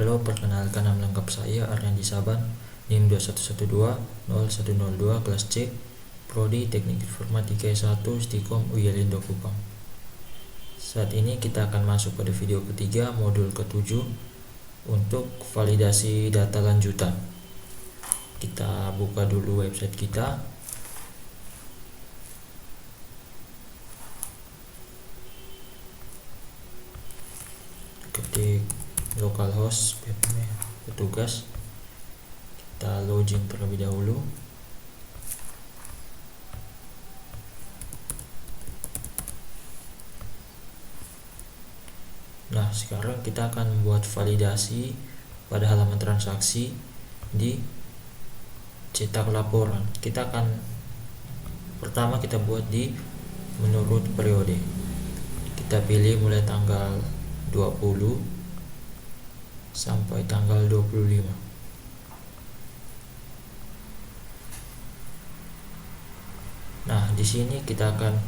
Halo, perkenalkan nama lengkap saya Aryan Saban, NIM 211201002, kelas C, Prodi Teknik Informatika S1, Stikom UIL Indo Kupang. Saat ini kita akan masuk pada video ketiga, modul ke-7 untuk validasi data lanjutan. Kita buka dulu website kita. Ketik localhost petugas, kita login terlebih dahulu. Nah, sekarang kita akan membuat validasi pada halaman transaksi di cetak laporan. Pertama kita buat di menurut periode. Kita pilih mulai tanggal 20 sampai tanggal 25. Nah, di sini kita akan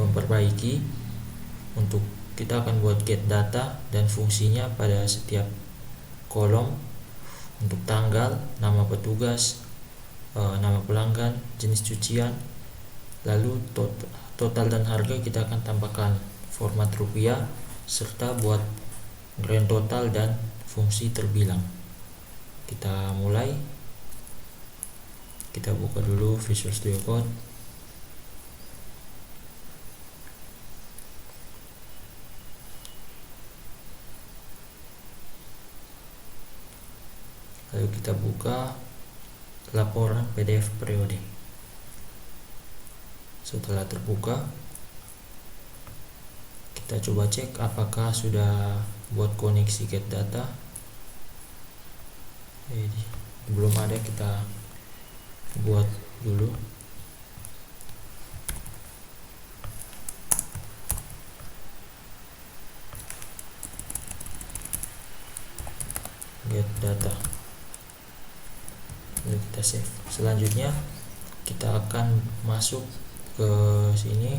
memperbaiki. Kita akan buat get data dan fungsinya pada setiap kolom. Untuk tanggal, nama petugas, nama pelanggan, jenis cucian, lalu total dan harga kita akan tambahkan format rupiah, serta buat grand total dan fungsi terbilang. Kita mulai. Kita buka dulu Visual Studio Code. Lalu kita buka laporan PDF periode. Setelah terbuka, kita coba cek apakah sudah buat koneksi get data. Belum ada, kita buat dulu. Get data, lalu kita save. Selanjutnya kita akan masuk ke sini.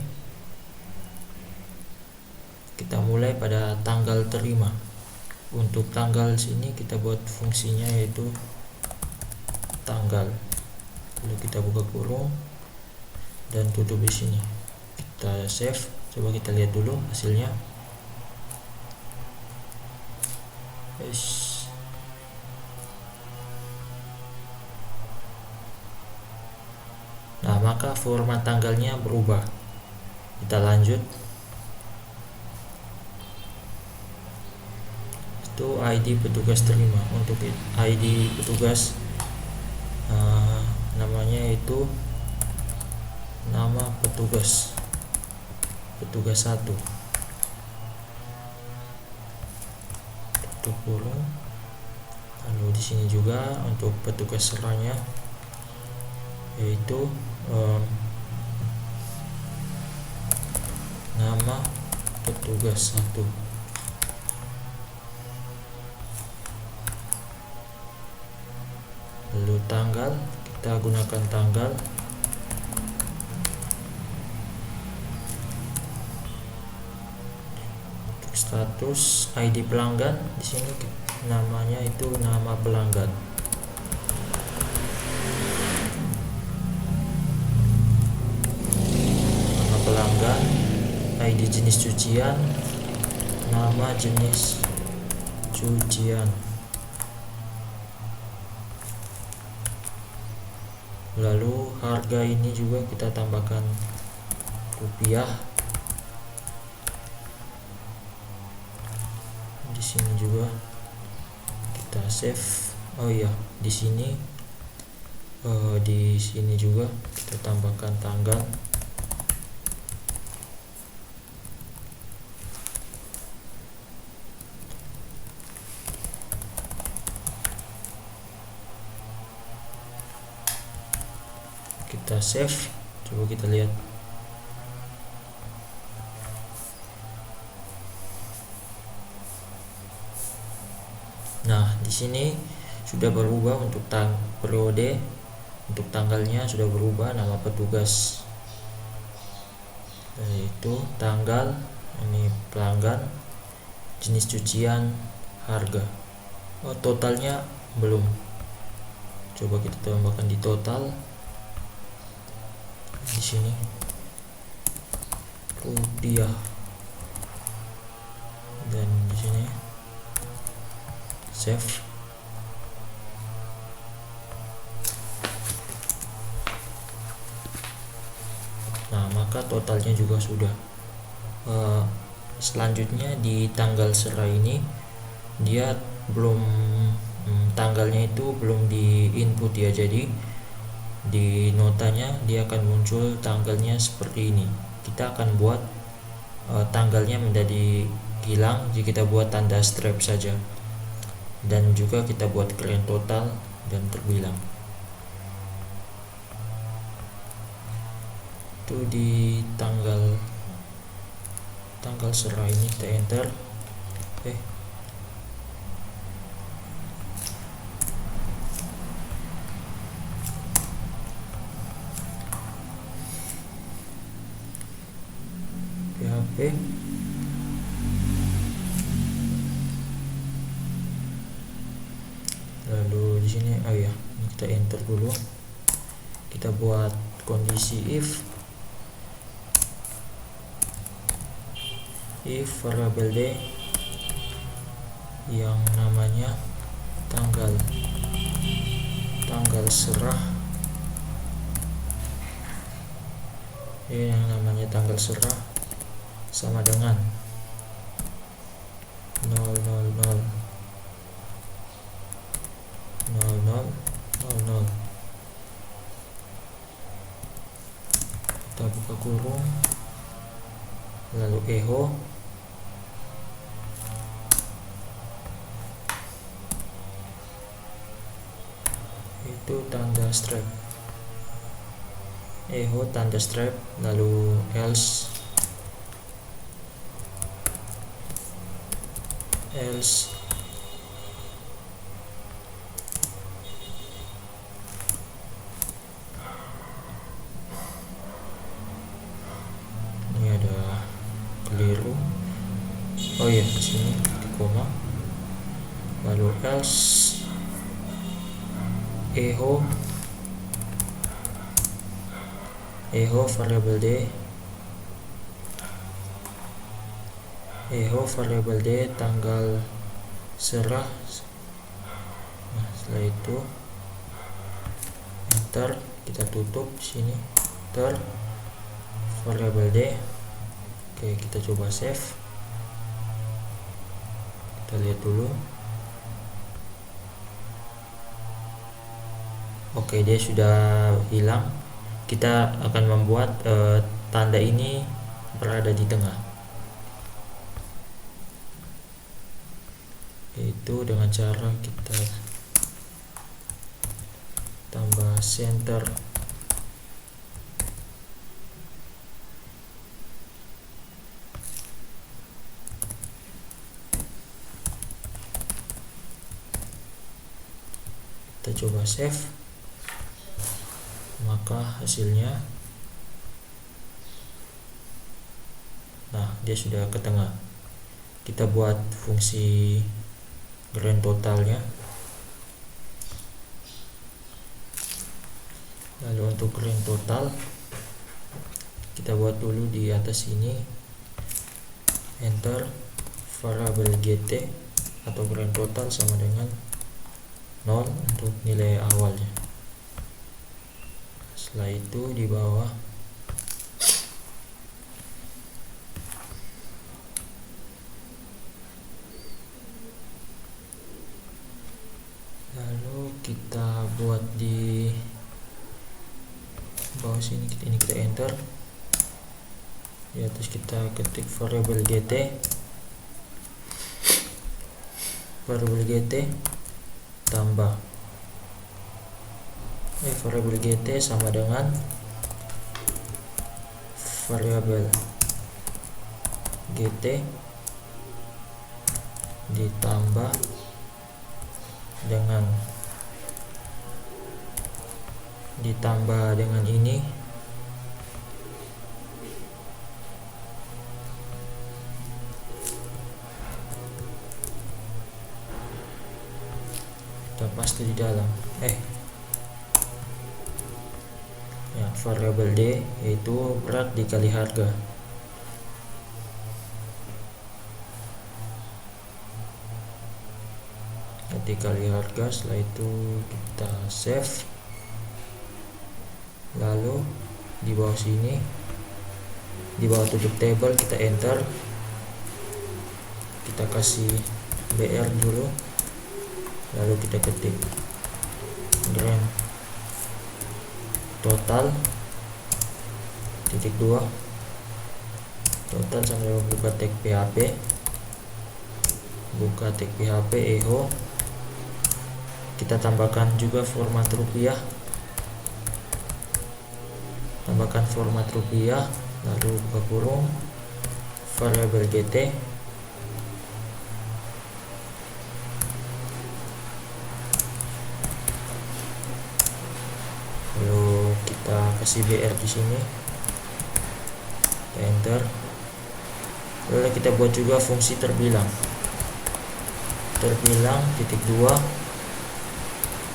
Kita mulai pada tanggal terima. Untuk tanggal sini kita buat fungsinya yaitu tanggal. Lalu kita buka kurung dan tutup di sini. Kita save. Coba kita lihat dulu hasilnya. Nah, maka format tanggalnya berubah. Kita lanjut. Itu ID petugas terima. Untuk ID petugas, namanya itu nama petugas 1. Tutup kurung. Lalu di sini juga untuk petugas seranya yaitu nama petugas 1. Lalu tanggal, kita gunakan tanggal. Untuk status ID pelanggan, di sini namanya itu nama pelanggan. Pelanggan, ID jenis cucian, nama jenis cucian. Lalu harga ini juga kita tambahkan rupiah. Di sini juga kita save. Oh iya, di sini juga kita tambahkan tanggal. Kita save. Coba kita lihat. Nah, di sini sudah berubah untuk periode. Untuk tanggalnya sudah berubah, nama petugas yaitu tanggal, ini pelanggan, jenis cucian, harga. totalnya belum. Coba kita tambahkan di total di sini rupiah, dan di sini save. Nah, maka totalnya juga sudah. Selanjutnya di tanggal serah ini dia belum, tanggalnya itu belum di input ya, jadi di notanya dia akan muncul tanggalnya seperti ini. Kita akan buat tanggalnya menjadi hilang jika kita buat tanda strap saja, dan juga kita buat grand total dan terbilang. Itu di tanggal serah ini kita enter. PHP lalu di sini kita enter dulu. Kita buat kondisi if variable d yang namanya tanggal serah, yang namanya tanggal serah sama dengan 000 kita buka kurung, lalu echo itu tanda strap, echo tanda strap, lalu else ini ada keliru, kesini di koma, lalu else echo variable d tanggal serah. Nah, setelah itu enter, kita tutup sini, enter variable d. Oke, kita coba save, kita lihat dulu. Oke, dia sudah hilang. Kita akan membuat tanda ini berada di tengah, yaitu dengan cara kita tambah center kita coba save, maka hasilnya, nah, dia sudah ke tengah. Kita buat fungsi grand totalnya. Lalu untuk grand total kita buat dulu di atas ini, enter variable gt atau grand total sama dengan 0 untuk nilai awalnya. Setelah itu di bawah lalu kita buat di bawah sini, kita enter, di atas kita ketik variable gt tambah variable gt sama dengan variable gt ditambah dengan ini kita paste di dalam ya, variabel D yaitu berat dikali harga. Dikali harga, setelah itu kita save. Lalu di bawah sini, di bawah tutup table, kita enter, kita kasih BR dulu, lalu kita ketik grand total (2) total sambil buka tag PHP, buka tag PHP echo, kita tambahkan juga format rupiah, tambahkan format rupiah, lalu buka kurung variabel GT, lalu kita kasih BR di sini, kita enter. Lalu kita buat juga fungsi terbilang (2)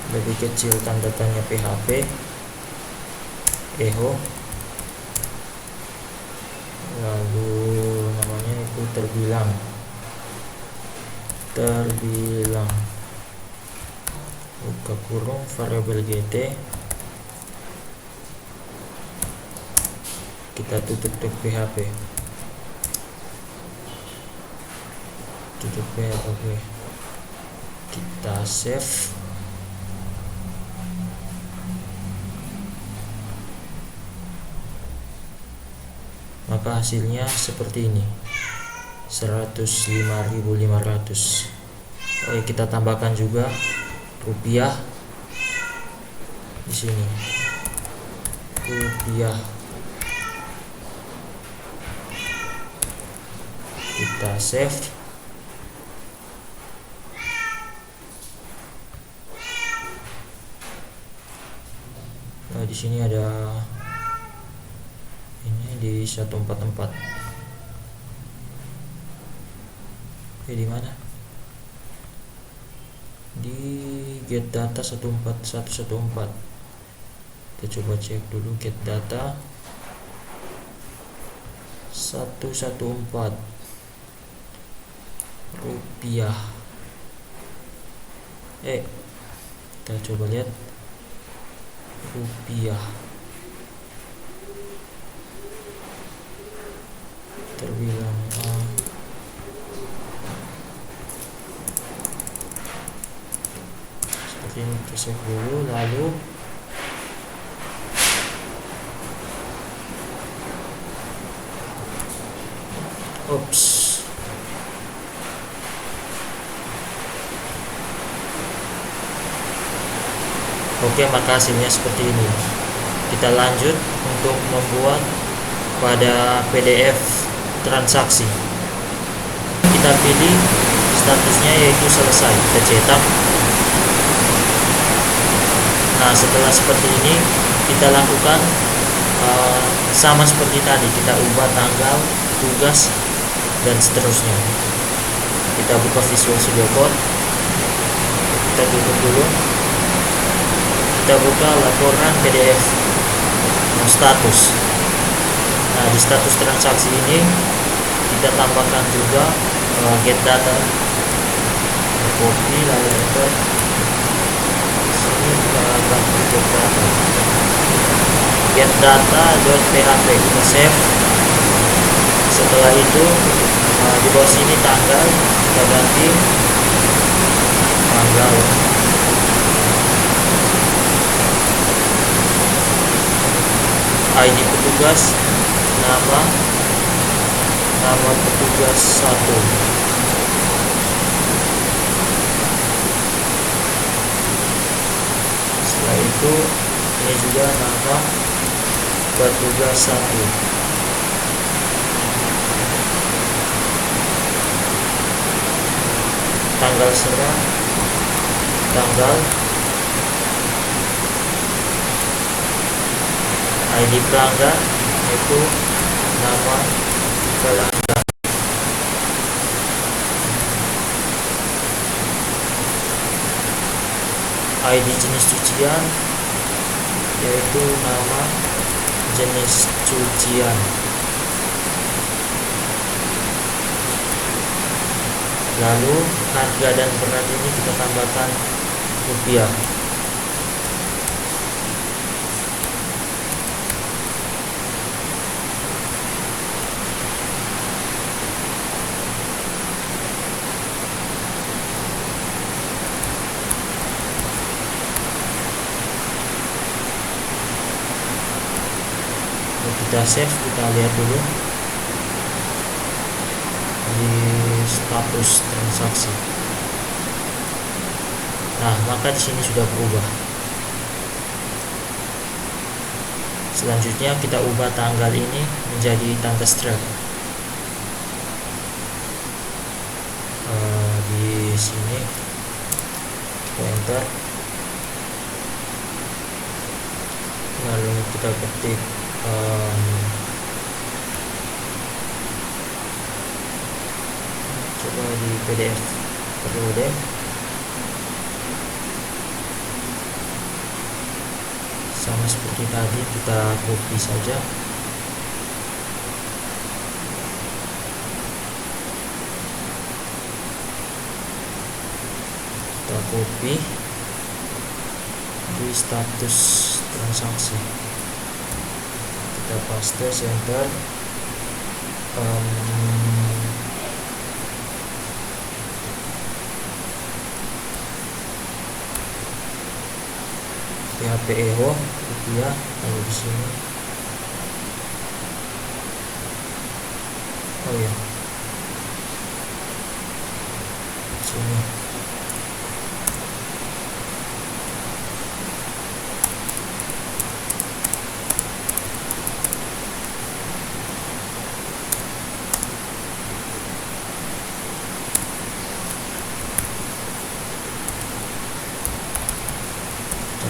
lebih kecil tanda tanya PHP echo, lalu namanya itu terbilang buka kurung variabel GT, kita tutup tag PHP, kita save. Maka hasilnya seperti ini, 105.500. Oke, kita tambahkan juga rupiah di sini, rupiah, kita save. Nah, di sini ada ini di 144. Di mana? Di get data 14114. Kita coba cek dulu get data 114 rupiah. Kita coba lihat rupiah terbilang seperti ini. Kita save dulu, lalu Oke, maka hasilnya seperti ini. Kita lanjut untuk membuat pada PDF transaksi. Kita pilih statusnya yaitu selesai, kita cetak. Nah, setelah seperti ini kita lakukan sama seperti tadi, kita ubah tanggal, tugas, dan seterusnya. Kita buka Visual Studio Code, kita tutup dulu, kita buka laporan PDF status. Nah, di status transaksi ini kita tambahkan juga get data, copy, lalu enter. Sini kita tambahkan get data.php, kita save. Setelah itu di bawah sini tanggal, kita ganti tanggal, ID petugas, nama petugas 1. Setelah itu ini juga nama petugas 1. Tanggal serah, tanggal, ID pelanggan itu nama pelanggan. ID jenis cucian, yaitu nama jenis cucian. Lalu harga dan berat ini kita tambahkan rupiah. Kita save, kita lihat dulu di status transaksi. Nah, maka di sini sudah berubah. Selanjutnya kita ubah tanggal ini menjadi tanggal strike. Di sini enter, lalu kita ketik coba di PDF perlu deh. Sama seperti tadi, kita copy saja. Kita copy di status transaksi, kita paste, center. PHP eho rupiah, kalau di sini sini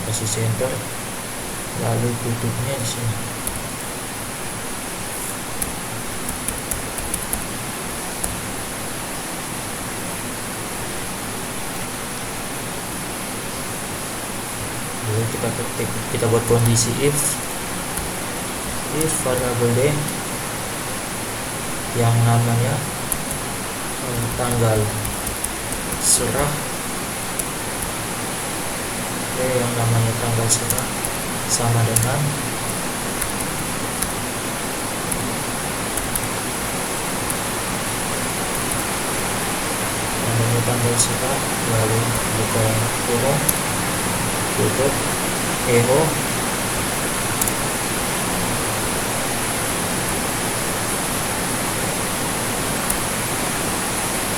kasih center, lalu tutupnya di sini. Lalu kita ketik, kita buat kondisi if variable d yang namanya tanggal serah, yang namanya tanggal serah sama dengan namanya tanggal serah, lalu buka kurung, tutup, echo,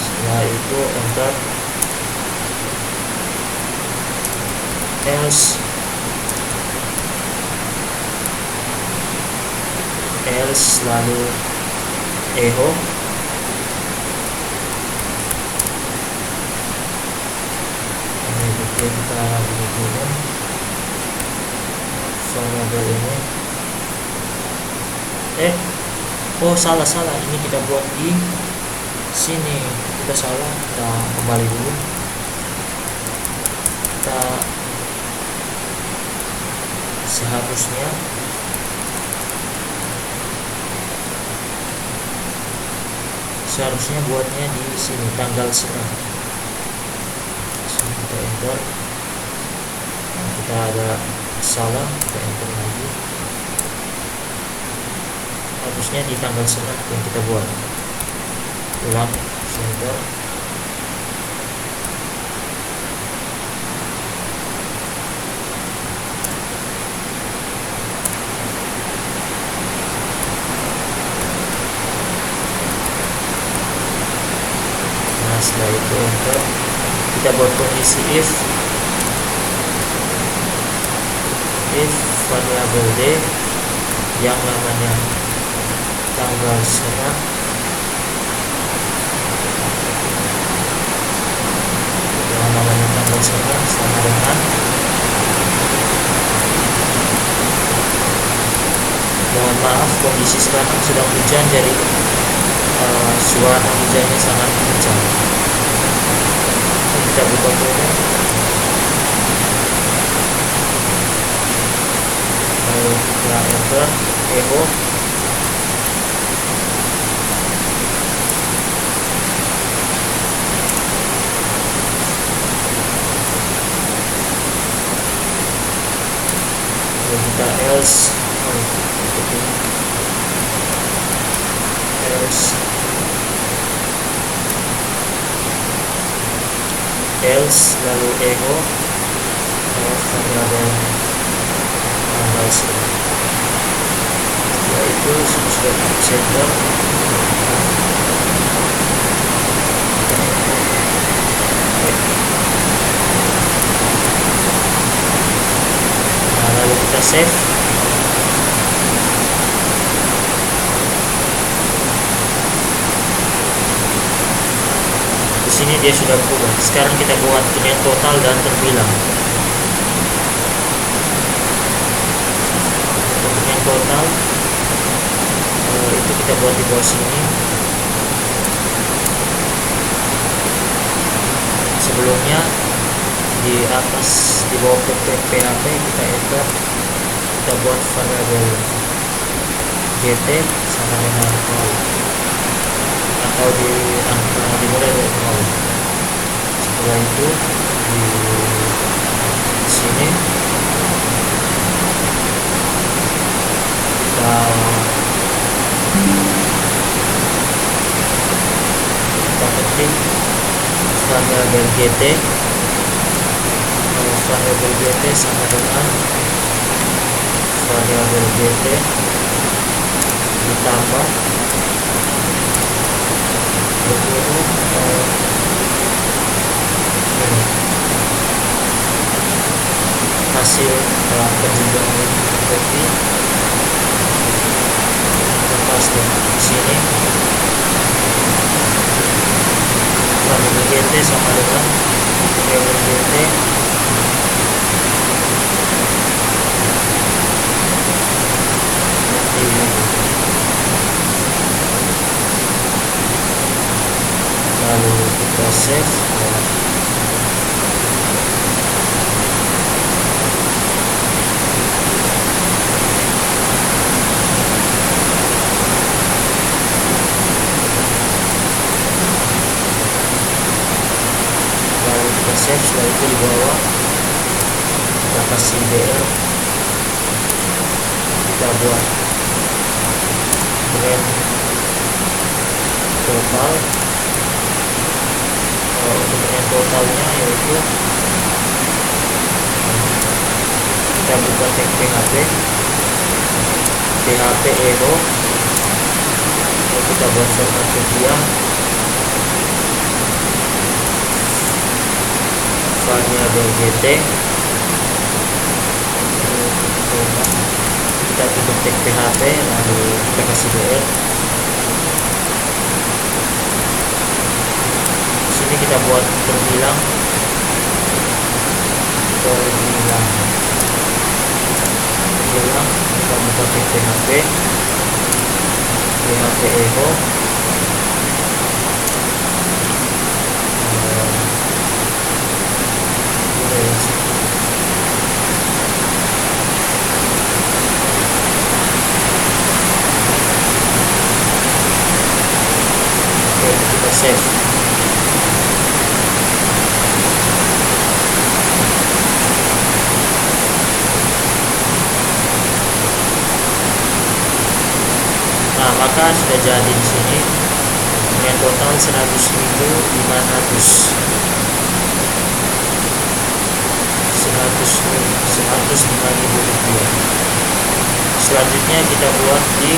setelah itu enter, else lalu echo, ini kita bikin variable ini. Salah, ini kita buat di sini, kita salah, kita kembali dulu, kita seharusnya buatnya di sini, tanggal serah. Kita enter, nah, kita ada salah, kita enter lagi, harusnya di tanggal serah yang kita buat. Ulang, enter. Setelah itu enter, kita buat kondisi if variable d yang namanya tanggal serah sama dengan, mohon maaf kondisi sekarang sedang hujan, jadi suara hujannya sangat kencang. Kita buka dulu, user echo. Lalu kita else lalu echo variabel analyzer. Setelah itu sudah center. Nah, lalu kita save. Di sini dia sudah berubah. Sekarang kita buat dengan total dan terbilang. Untuk dengan total itu kita buat di bawah sini. Sebelumnya di atas di bawah PHP kita enter, kita buat variabel gt sama dengan 0 atau dimulai dari 0. Setelah itu di sini kita ketik variabel gt sama dengan variabel gt ditambah hasil penjualan kopi lepas di sini variabel gt sama dengan variabel gt lalu kita save. Lalu kita save. Setelah itu di bawah kita kasih dl, kita buat brand total. Untuk dengan totalnya yaitu kita buka tag PHP echo, lalu kita buat format media variabel gt, kita tutup tag PHP lalu kita kasih dl. Ini kita buat terbilang kita buka PHP echo, kita save. Nah, maka sudah jadi di sini dengan total 105.000 rupiah. Selanjutnya kita buat di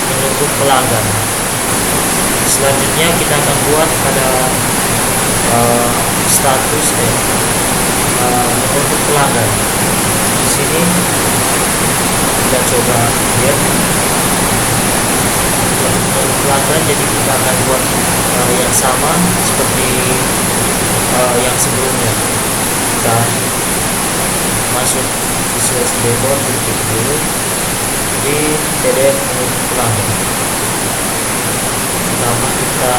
menunggu pelanggan. Selanjutnya kita akan buat pada status menunggu pelanggan. Di sini kita coba lihat pelanggan, jadi kita akan buat yang sama seperti yang sebelumnya. Kita masuk di slash dashboard, klik dulu di PDF menunggu pelanggan. Pertama kita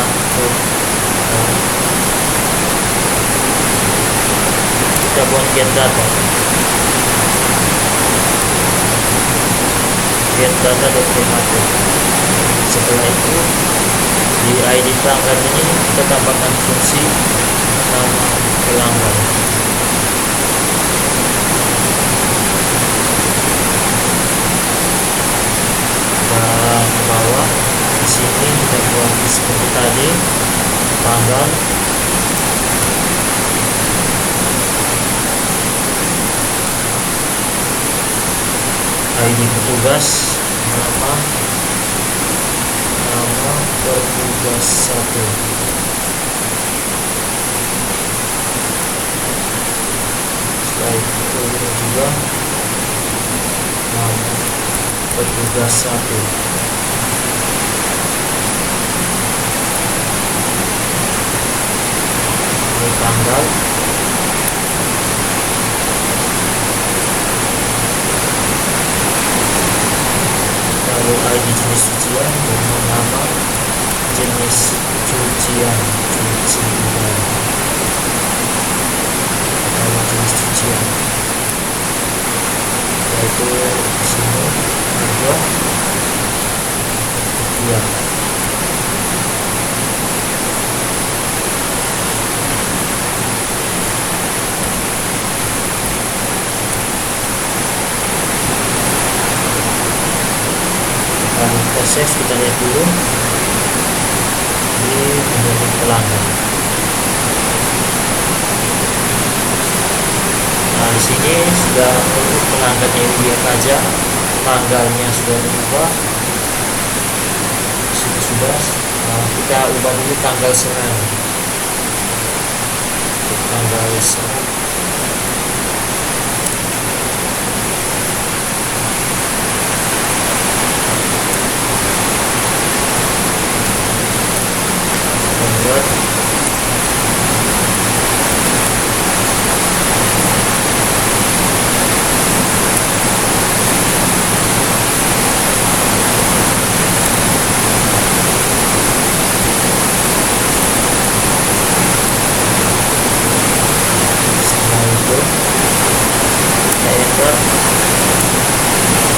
buat get data. get data.formatted. Setelah itu di ID pelanggan ini kita tambahkan fungsi nama pelanggan. Dan ke bawah di sini kita buat seperti tadi, tanggal, ID petugas, nama petugas 1. Setelah itu juga nama petugas 1. Ini tanggal, lalu ID jenis cucian dengan nama jenis cucian, nama jenis cucian, yaitu di sini ada rupiah. Lalu kita save, kita lihat dulu di menu pelanggan. Nah, di sini sudah untuk pelanggan yang dia pajak, tanggalnya sudah berubah. Di sini sudah. Kita ubah dulu tanggal serang. Tanggal serang.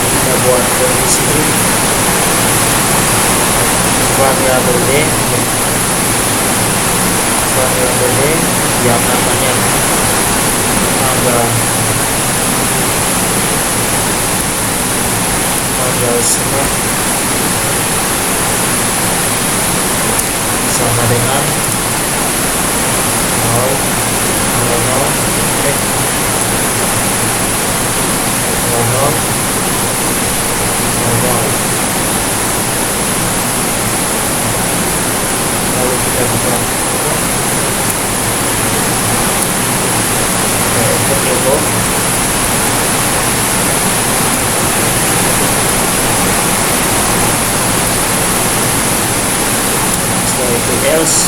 Kita buat di sini variabel D yang namanya tanggal serah sama dengan 00. Lalu kita buka enter. Setelah itu else.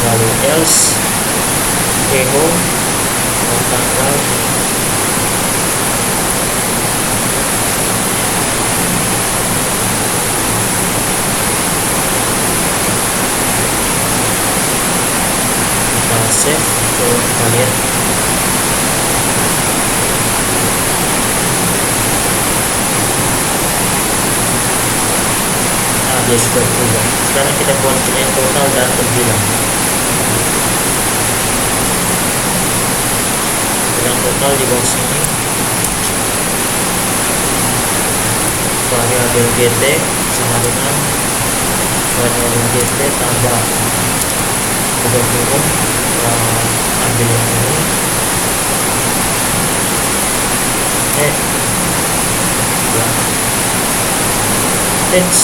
Lalu else echo tanggal kita save ke kalian. Nah, dia sudah berubah. Sekarang kita buat yang total dan terbilang. Yang total di bawah sini variabel gt sama dengan variabel gt tambah kurung ambil yang ini teks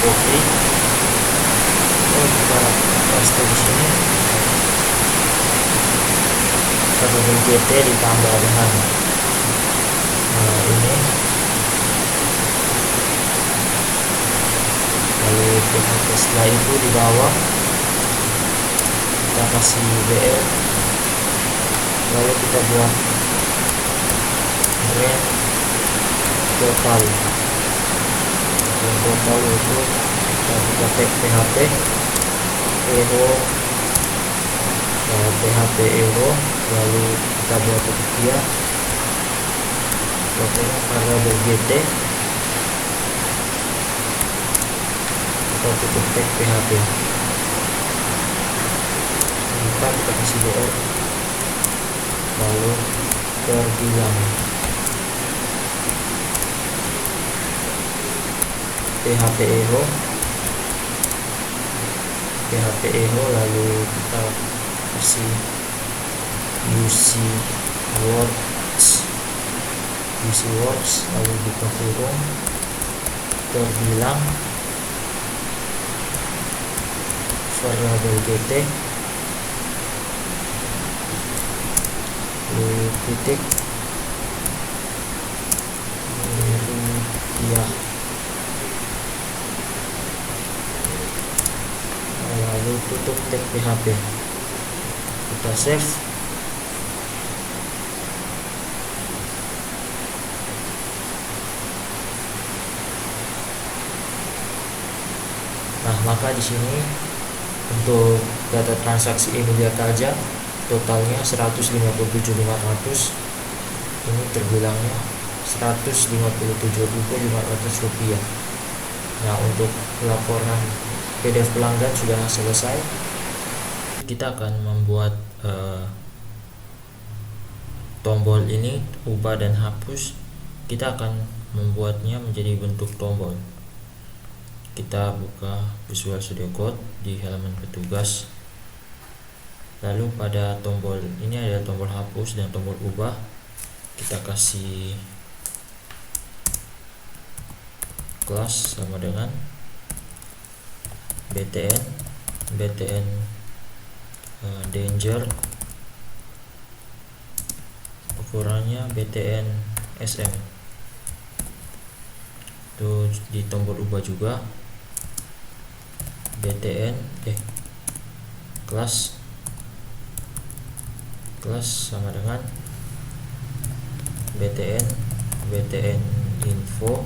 copy, kita paste di sini. Variabel gt ditambah dengan lalu PHP. Setelah itu di bawah kita kasih BL, lalu kita buat rent total. Yang total itu kita tag PHP euro, PHP euro, lalu kita buat rupiah, pokoknya variabel GT, kita tutup tag PHP. Kita kasih BL, lalu terbilang PHP euro, lalu kita kasih UC words, lalu buka kurung, terbilang variabel GT, lalu titik rupiah, lalu tutup tag PHP. Kita save. Nah, maka di sini untuk data transaksi Emilia Kaja totalnya 157.500, ini terbilangnya 157.500 rupiah. Nah, untuk laporan PDF pelanggan sudah selesai. Kita akan membuat tombol ini, ubah dan hapus. Kita akan membuatnya menjadi bentuk tombol. Kita buka Visual Studio Code di halaman petugas, lalu pada tombol ini ada tombol hapus dan tombol ubah. Kita kasih kelas sama dengan btn danger, ukurannya btn sm. Itu di tombol ubah juga kelas sama dengan btn info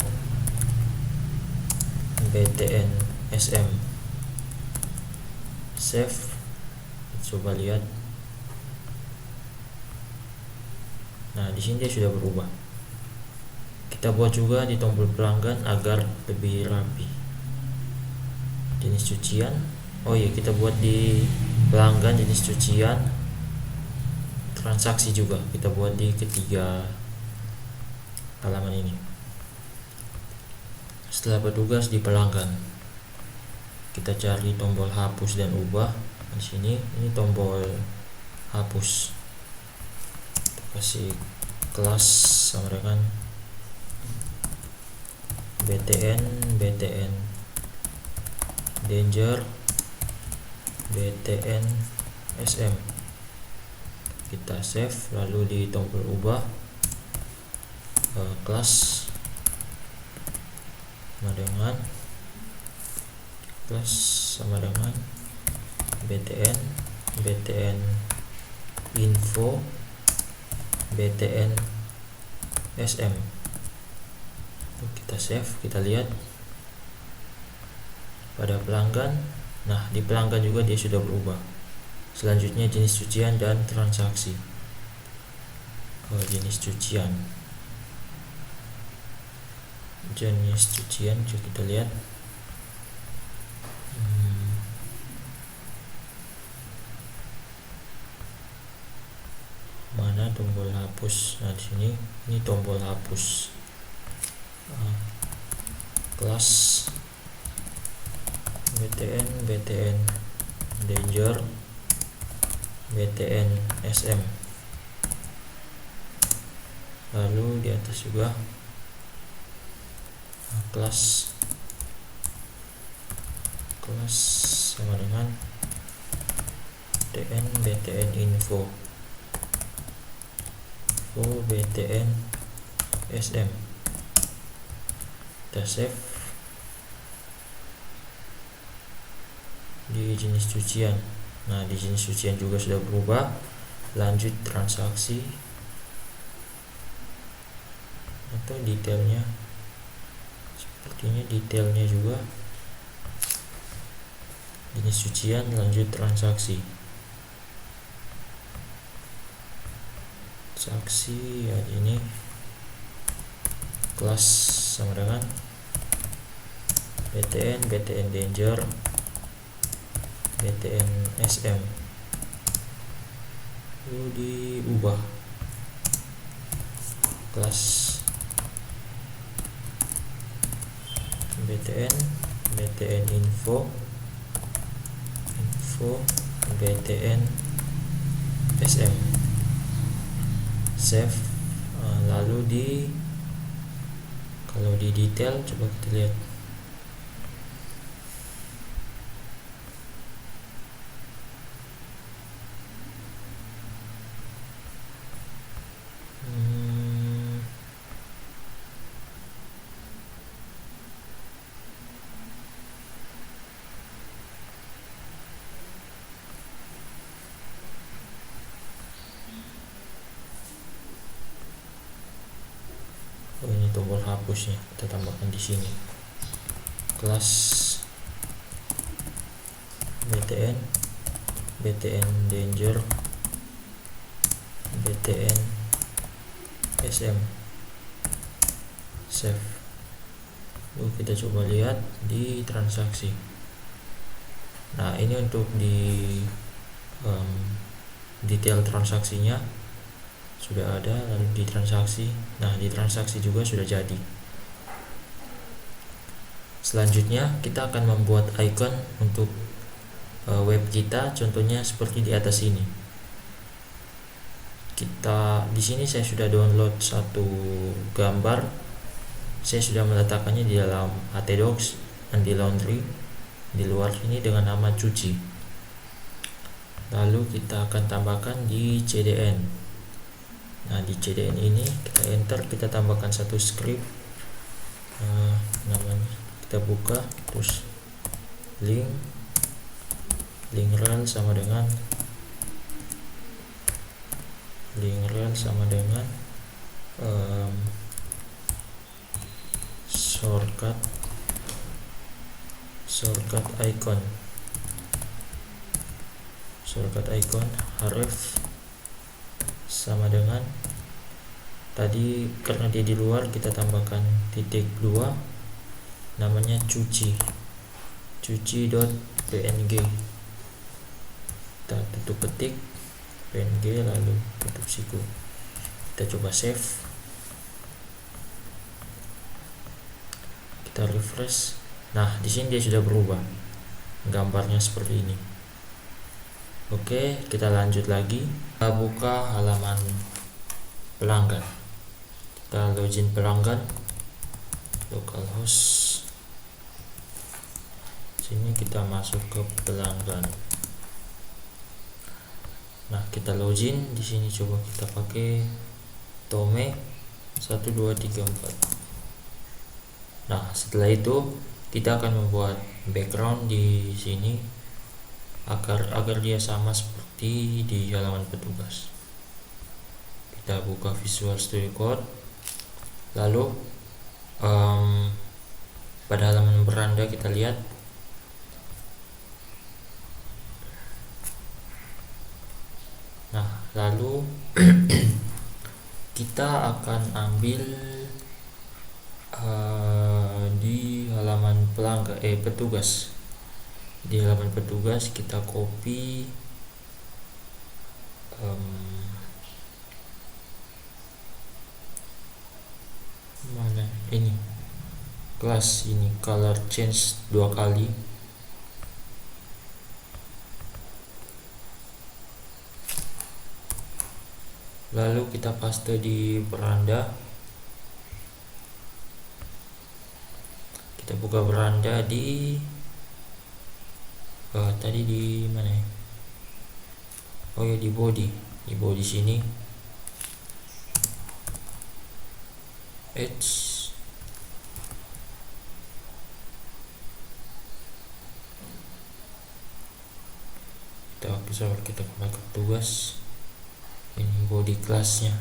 btn sm. Save. Coba lihat. Nah, di sini dia sudah berubah. Kita buat juga di tombol pelanggan agar lebih rapi. Jenis cucian, oh iya, kita buat di pelanggan jenis cucian. Transaksi juga kita buat di ketiga halaman ini. Setelah bertugas di pelanggan, kita cari tombol hapus dan ubah. Di sini ini tombol hapus. Kita kasih kelas sama dengan btn danger btn sm. Kita save, lalu di tombol ubah kelas sama dengan btn info btn sm. Kita save, kita lihat pada pelanggan. Nah, di pelanggan juga dia sudah berubah. Selanjutnya jenis cucian dan transaksi. Jenis cucian, coba kita lihat. Mana tombol hapus? Nah, di sini ini tombol hapus. Kelas btn danger btn sm. Lalu di atas juga kelas sama dengan btn info btn sm. Kita save. di jenis cucian. Nah, di jenis cucian juga sudah berubah. Lanjut transaksi atau detailnya, sepertinya detailnya juga jenis cucian. Lanjut transaksi ya, ini kelas sama dengan BTN Danger, BTN SM. Lalu diubah kelas BTN Info, BTN SM, save. Lalu kalau di detail coba kita lihat. Ini tombol hapusnya kita tambahkan di sini. Kelas BTN Danger, BTN SM, save. Lalu kita coba lihat di transaksi. Nah, ini untuk di detail transaksinya sudah ada. Lalu di transaksi, nah di transaksi juga sudah jadi. Selanjutnya kita akan membuat icon untuk web kita, contohnya seperti di atas ini. Di sini saya sudah download satu gambar, saya sudah meletakkannya di dalam htdocs dan di laundry di luar ini dengan nama cuci. Lalu kita akan tambahkan di CDN. Nah, di CDN ini kita enter, kita tambahkan satu script, namanya kita buka, terus link rel sama dengan shortcut icon href sama dengan tadi, karena dia di luar kita tambahkan titik 2, namanya cuci.png. Kita tutup ketik png lalu tutup siku. Kita coba save, kita refresh. Nah, di sini dia sudah berubah gambarnya seperti ini. Oke, kita lanjut lagi. Kita buka halaman pelanggan. Kita login pelanggan, localhost. Sini kita masuk ke pelanggan. Nah, kita login di sini, coba kita pakai Tome 1 2 3 4. Nah, setelah itu kita akan membuat background di sini agar dia sama seperti di halaman petugas. Kita buka Visual Studio Code, lalu pada halaman beranda kita lihat lalu kita akan ambil di halaman petugas. Di halaman petugas kita copy mana ini kelas ini, color change 2 kali. Lalu kita paste di beranda. Kita buka beranda di tadi di mana ya? Oh ya, di body sini. kita kembali ke tugas. Ini body classnya.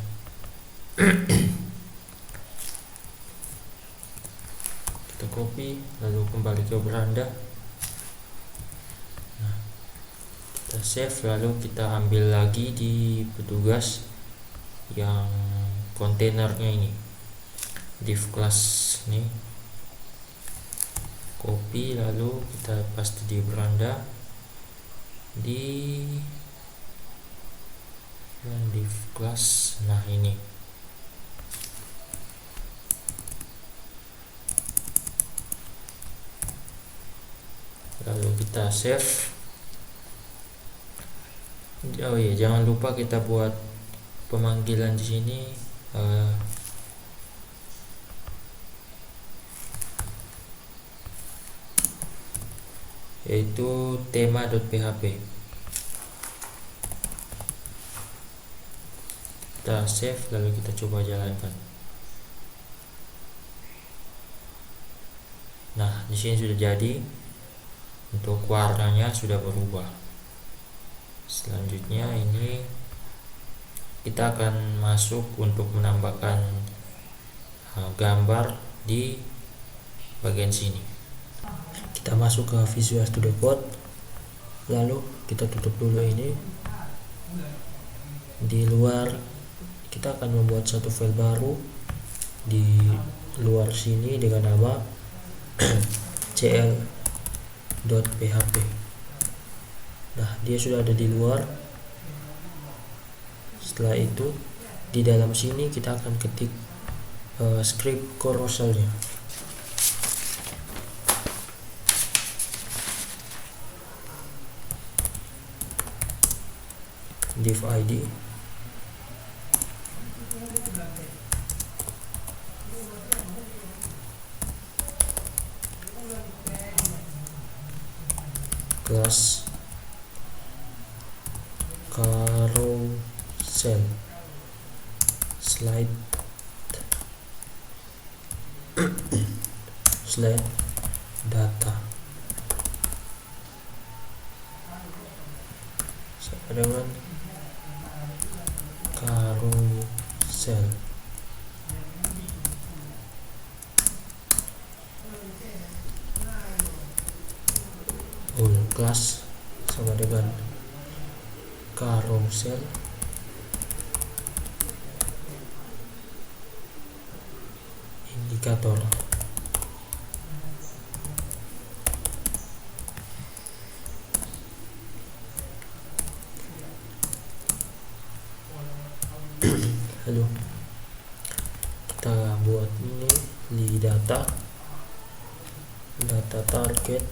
Kita copy lalu kembali ke beranda. Nah, kita save lalu kita ambil lagi di petugas yang kontainernya ini, div class nih, copy lalu kita paste di beranda di div class. Nah ini lalu kita save. Oh iya, jangan lupa kita buat pemanggilan di sini, yaitu tema.php. Kita save lalu kita coba jalankan. Nah, di sini sudah jadi, untuk warnanya sudah berubah. Selanjutnya ini kita akan masuk untuk menambahkan gambar di bagian sini. Kita masuk ke Visual Studio Code, lalu kita tutup dulu ini. Di luar kita akan membuat satu file baru di luar sini dengan nama cl.php. Nah, dia sudah ada di luar. Setelah itu di dalam sini kita akan ketik script carouselnya. Div id class carousel slide data sama dengan carousel. Class sama dengan carousel indikator. Lalu kita buat ini di data target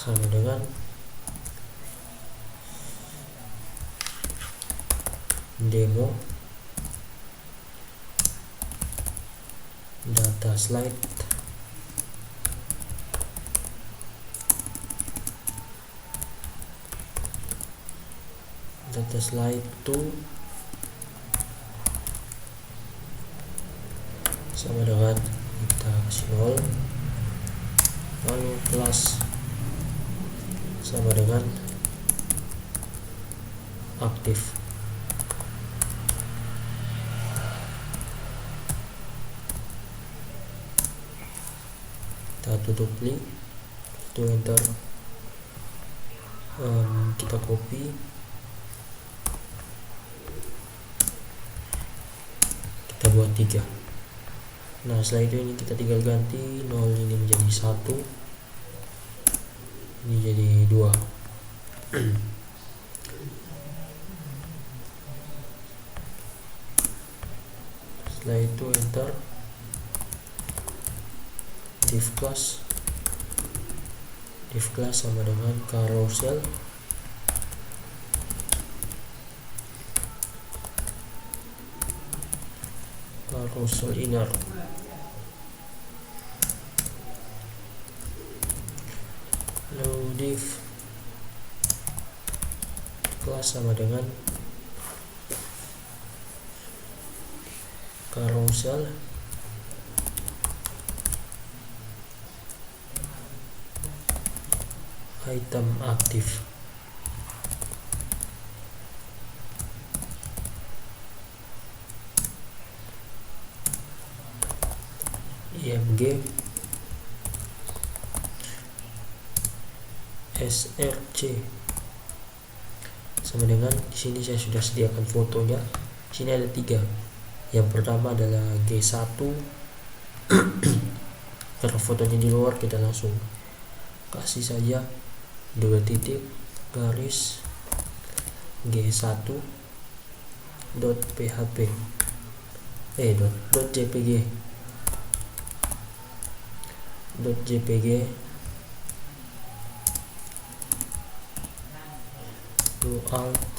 sama dengan demo data slide to sama dengan kita kasih 0, lalu plus sama dengan aktif. Kita tutup link, itu enter, kita copy, kita buat 3. Nah, setelah itu ini kita tinggal ganti 0 ini menjadi 1, ini jadi 2. Setelah itu enter, div class sama dengan carousel inner. Lalu div class sama dengan carousel item aktif. IMG SRC sama dengan di sini saya sudah sediakan fotonya. Di sini ada 3. Yang pertama adalah G1. Karena fotonya di luar, kita langsung kasih saja 2 titik garis G1 .php .jpg alt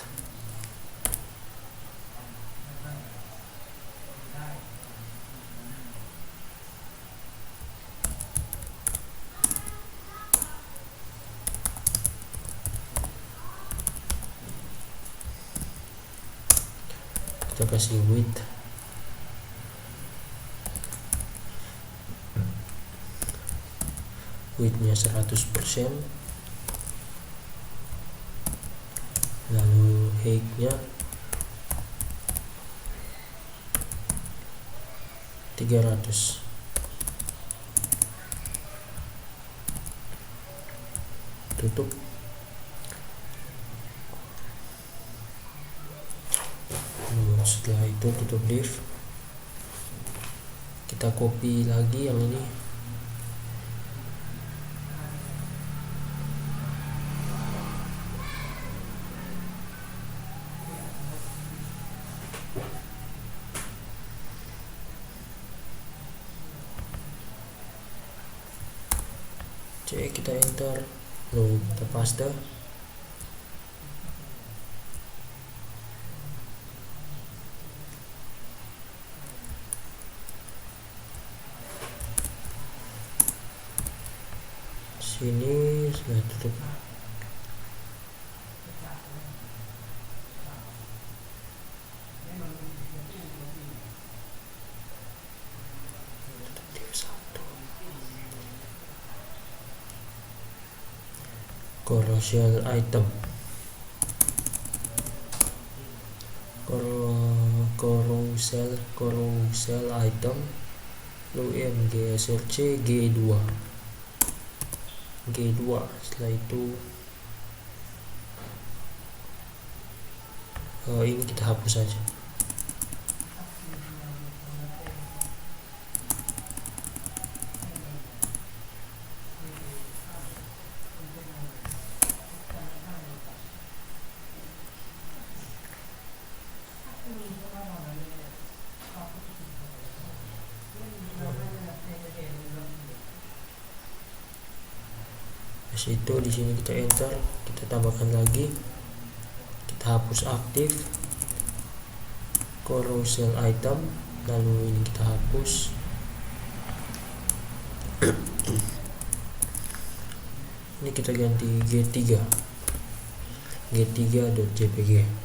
kita kasih width widthnya 100%, lalu height-nya 300. Tutup. Setelah itu tutup div. Kita copy lagi yang ini. Kita enter, lalu kita paste. Sini sudah tutup. Carousel item, carousel item, lalu IMG SRC G2. Setelah itu ini kita hapus saja. Itu di sini kita enter, kita tambahkan lagi, kita hapus aktif carousel item, lalu ini kita hapus. Ini kita ganti G3.jpg.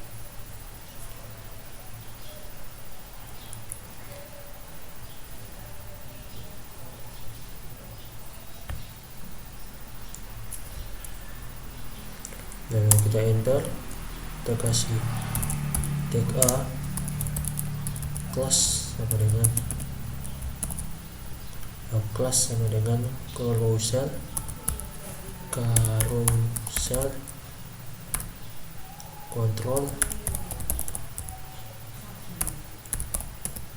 Dan kita enter, kita kasih tag A, class sama dengan carousel control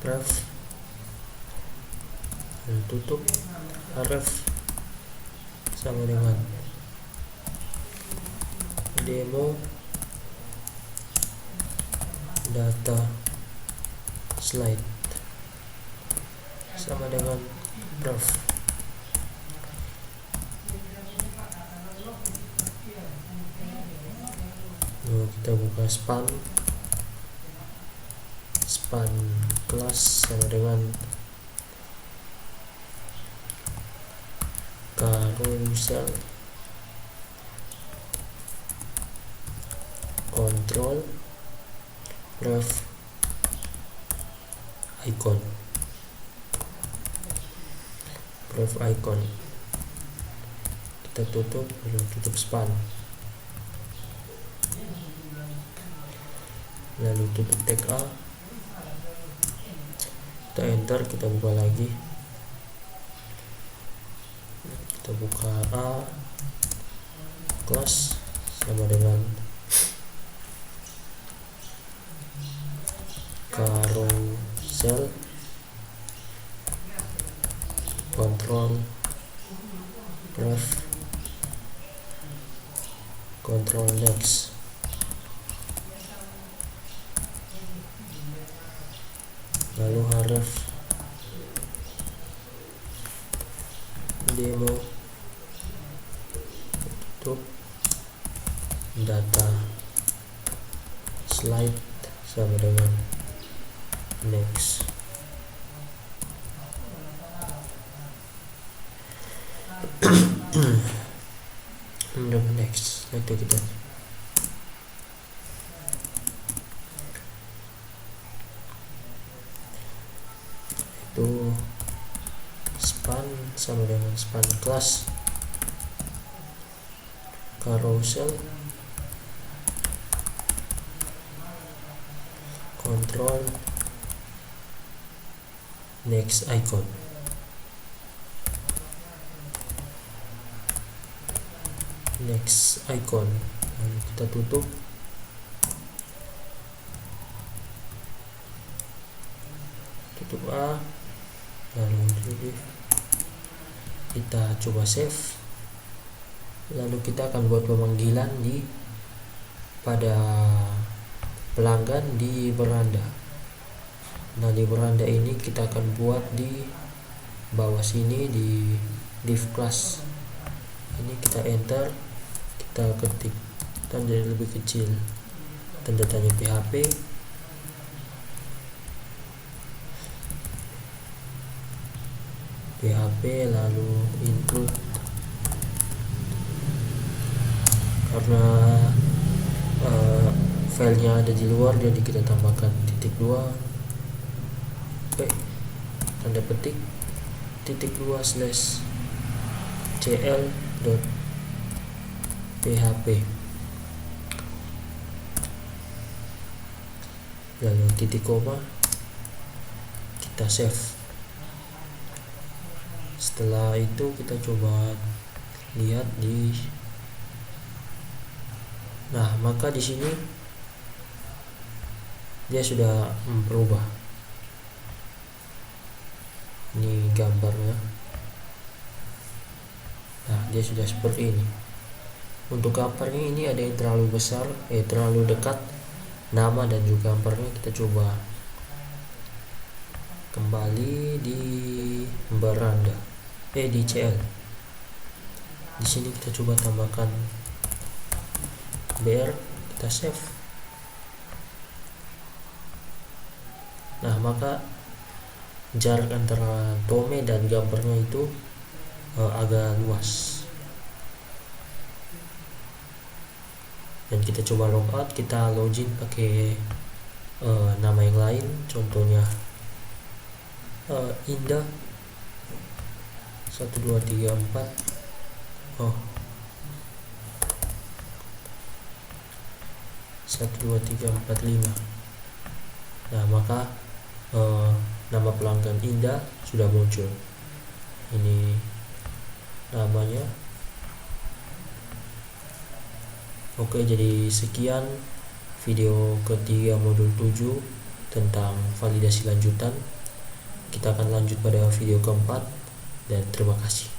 ref, dan tutup. Ref sama dengan demo data slide sama dengan ref. Lalu kita buka span class sama dengan carousel control ref icon. kita tutup, lalu tutup span, lalu tutup tag A, kita enter, kita buka lagi, kita buka A class sama dengan carousel, control ref, control next, lalu href demo, tutup, data slide sama dengan next. Next, itu kita itu span sama dengan span class, carousel, control next icon, lalu kita tutup, A, lalu kita coba save, lalu kita akan buat pemanggilan pada pelanggan di beranda. Nah, di beranda ini kita akan buat di bawah sini di div class ini, kita enter, kita ketik tanda lebih kecil, tanda tanya PHP, lalu include, karena filenya ada di luar jadi kita tambahkan .2 tanda petik .cl.php, lalu titik koma, kita save. Setelah itu kita coba lihat maka di sini dia sudah berubah. Ini gambarnya. Nah, dia sudah seperti ini. Untuk gambarnya ini ada yang terlalu besar, terlalu dekat nama dan juga gambarnya. Kita coba kembali di beranda, di CL. Di sini kita coba tambahkan BR, kita save. Nah, maka jarak antara tome dan gambarnya itu agak luas. Dan kita coba logout, kita login pakai nama yang lain, contohnya Indah 1234 12345. Nah, maka nama pelanggan Indah sudah muncul. Ini namanya. Oke, jadi sekian video ketiga modul 7 tentang validasi lanjutan. Kita akan lanjut pada video keempat, dan terima kasih.